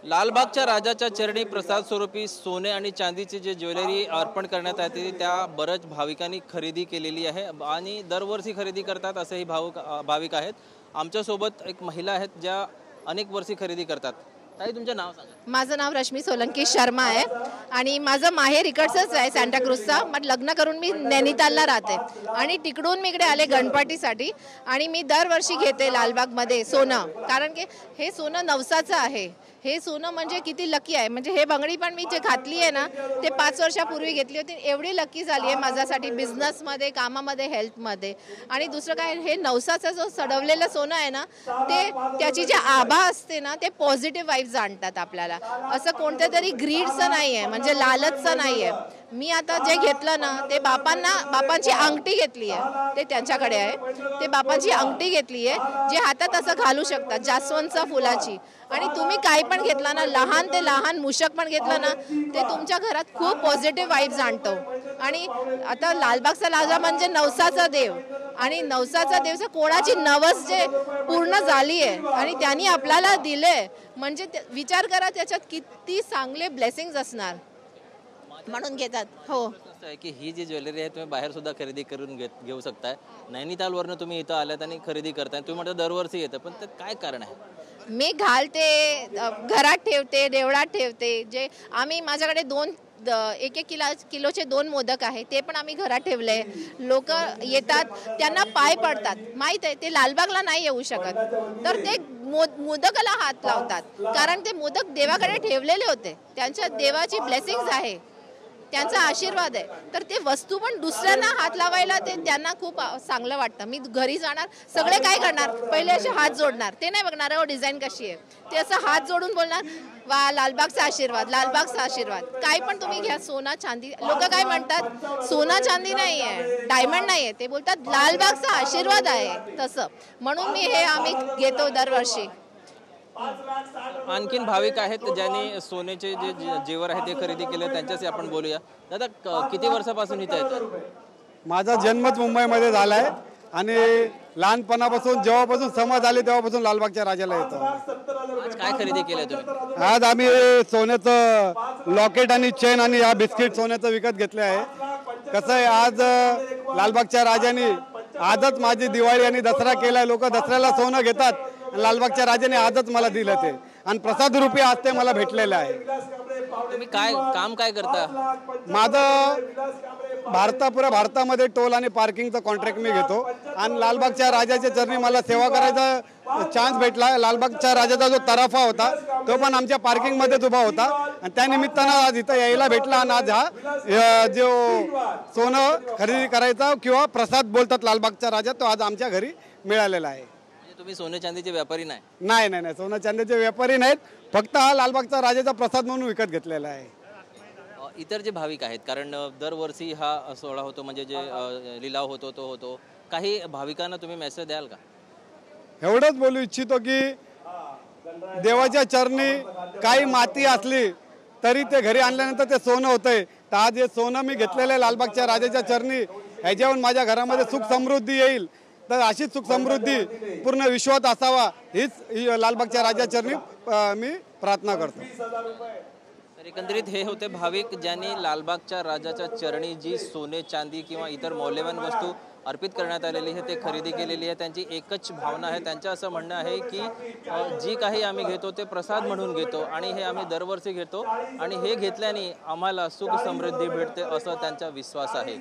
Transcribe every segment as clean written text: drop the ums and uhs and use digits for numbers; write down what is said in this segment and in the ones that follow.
लालबागच्या राजाच्या चरणी प्रसाद स्वरूपी सोने आणि चांदीची जे ज्वेलरी अर्पण करण्यात येते त्या बऱ्याच भाविकांनी खरेदी केलेली आहे आणि दरवर्षी खरेदी करतात असेही भाविक आहेत। आमच्यासोबत एक महिला आहेत ज्या अनेक वर्षी खरेदी करतात। ताई तुमचं नाव सांगा। माझं नाव रश्मी सोलंकी शर्मा आहे आणि माझं माहेर इकडचंच आहे सांता क्रूजचा। मग लग्न करून मी नैनितालला राहते आणि तिकडून मी इकडे आले गणपतीसाठी आणि मी दरवर्षी घेते लालबागमध्ये सोनं, कारण की हे सोनं नवसाचं आहे। हे सोनं म्हणजे किती लकी आहे, म्हणजे हे बंगडी पण मी जे घातली आहे ना ते 5 वर्षापूर्वी घेतली होती। एवढी लकी झाली आहे माझ्यासाठी बिझनेसमध्ये, कामामध्ये, हेल्थमध्ये। आणि दुसरं काय, हे नवसाचं जो सडवलेलं सोनं आहे ना ते त्याची जी आभा असते ना ते पॉझिटिव्ह वाइब्स आणतात आपल्याला। असं कोणतं तरी ग्रीडचं नाही आहे, म्हणजे लालचचं नाही आहे। मी आता जे घेतलं ना ते बापांची अंगठी घेतली आहे, ते त्यांच्याकडे आहे। ते बापाची अंगठी घेतली आहे जे हातात असं घालू शकतात, जास्वंदच्या फुलाची। आणि तुम्ही काही पण घेतला ना, लहान ते लहान मूषक पण घेतलं ना ते तुमच्या घरात खूप पॉझिटिव्ह वाइब्स आणतो। आणि आता लालबागचा राजा म्हणजे नवसाचा देव, आणि नवसाचा देवचा कोणाची नवस जे पूर्ण झाली आहे आणि त्यांनी आपल्याला दिले, म्हणजे विचार करा त्याच्यात किती चांगले ब्लेसिंग्स असणार, म्हणून घेतात। हो, की ही जी ज्वेलरी आहे तुम्ही बाहेर सुद्धा खरेदी करून घेऊ शकताय। नैनितालवरनं तुम्ही इथं आलात आणि खरेदी करताय, तुम्ही म्हणता दरवर्षी येतं, पण ते काय कारण आहे? मी घालते, घरात ठेवते, देवळात ठेवते। जे आम्ही माझ्याकडे 1-1 किलोचे 2 मोदक आहे, ते पण आम्ही घरात ठेवले। लोक येतात त्यांना पाय पडतात, माहीत आहे ते लालबागला नाही येऊ शकत, तर ते मोदकाला हात लावतात, कारण ते मोदक देवाकडे ठेवलेले होते। त्यांच्या देवाची ब्लेसिंग्स आहे, त्यांचा आशीर्वाद आहे, तर ते वस्तू पण दुसऱ्यांना हात लावायला ते त्यांना खूप चांगलं वाटतं। मी घरी जाणार, सगळे काय करणार, पहिले असे हात जोडणार, ते नाही बघणार हो डिझाईन कशी आहे, ते असं हात जोडून बोलणार वा लालबागचा आशीर्वाद, लालबागचा आशीर्वाद। काय पण तुम्ही घ्या, सोना चांदी, लोक काय म्हणतात सोना चांदी नाही आहे, डायमंड नाही आहे, ते बोलतात लालबागचा आशीर्वाद आहे तसं। म्हणून मी हे आम्ही घेतो दरवर्षी। आणखीन भाविक आहेत ज्यांनी सोन्याचे जे जेवर आहे ते खरेदी केले, त्यांच्याशी आपण बोलूया। दादा, किती वर्षापासून इथे आहेत? माझा जन्मच मुंबईमध्ये झाला आहे आणि लहानपणापासून जेव्हापासून समज आली तेव्हापासून लालबागच्या राजाला येतो। आज काय खरेदी केलं तुम्ही? आज आम्ही सोन्याचं लॉकेट आणि चेन आणि या बिस्किट सोन्याचं विकत घेतले आहे। कसं आहे, आज लालबागच्या राजाने आजच माझी दिवाळी आणि दसरा केलाय। लोक दसऱ्याला सोनं घेतात, लालबागच्या राजाने आजच मला दिलं ते, आणि प्रसाद रूपी आज ते मला भेटलेलं आहे। तुम्ही काय काम काय करता? माझं पुऱ्या भारतामध्ये टोल आणि पार्किंगचं कॉन्ट्रॅक्ट मी घेतो, आणि लालबागच्या राजाच्या चरणी मला सेवा करायचा चान्स भेटला। लालबागच्या राजाचा जो तराफा होता तो पण आमच्या पार्किंगमध्येच उभा होता, आणि त्या निमित्तानं आज इथं यायला भेटला। आणि आज हा जो सोनं खरेदी करायचा किंवा प्रसाद बोलतात लालबागचा राजा, तो आज आमच्या घरी मिळालेला आहे। तुम्ही सोने चांदीचे व्यापारी नाही? नाही, सोनं चांदीचे व्यापारी नाहीत, फक्त हा लालबागचा राजाचा प्रसाद म्हणून विकत घेतलेला आहे। इतर जे भाविक आहेत, कारण दरवर्षी हा सोहळा होतो, म्हणजे जे लिलाव होतो तो होतो, काही भाविकांना तुम्ही मेसेज द्याल का? एवढंच बोलू इच्छितो की देवाच्या चरणी काही माती असली तरी ते घरी आणल्यानंतर ते सोनं होतंय। तर आज हे सोनं मी घेतलेलं आहे लालबागच्या राजाच्या चरणी, ह्याच्याहून माझ्या घरामध्ये सुख समृद्धी येईल, तर अशीच सुख समृद्धी पूर्ण विश्वात असावा हीच लालबागच्या राजाच्या चरणी मी प्रार्थना करतो। तर एकंदरीत हे होते भाविक ज्यांनी लालबागच्या राजाच्या चरणी जी सोने चांदी किंवा इतर मौल्यवान वस्तू अर्पित करण्यात आलेली आहे ते खरेदी केलेली आहे। त्यांची एकच भावना आहे, त्यांचं असं म्हणणं आहे की जी काही आम्ही घेतो ते प्रसाद म्हणून घेतो, आणि हे आम्ही दरवर्षी घेतो, आणि हे घेतल्याने आम्हाला सुख समृद्धी भेटते असं त्यांचा विश्वास आहे।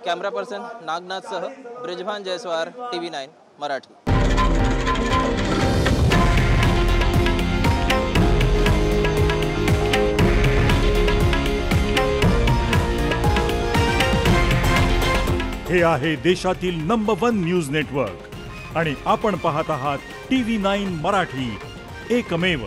कॅमेरा पर्सन नागनाथसह ब्रिजभान जयस्वार, TV9 मराठी। हे आहे देशातील नंबर 1 न्यूज नेटवर्क, आणि आपण पाहत आहात TV9 मराठी, एकमेव।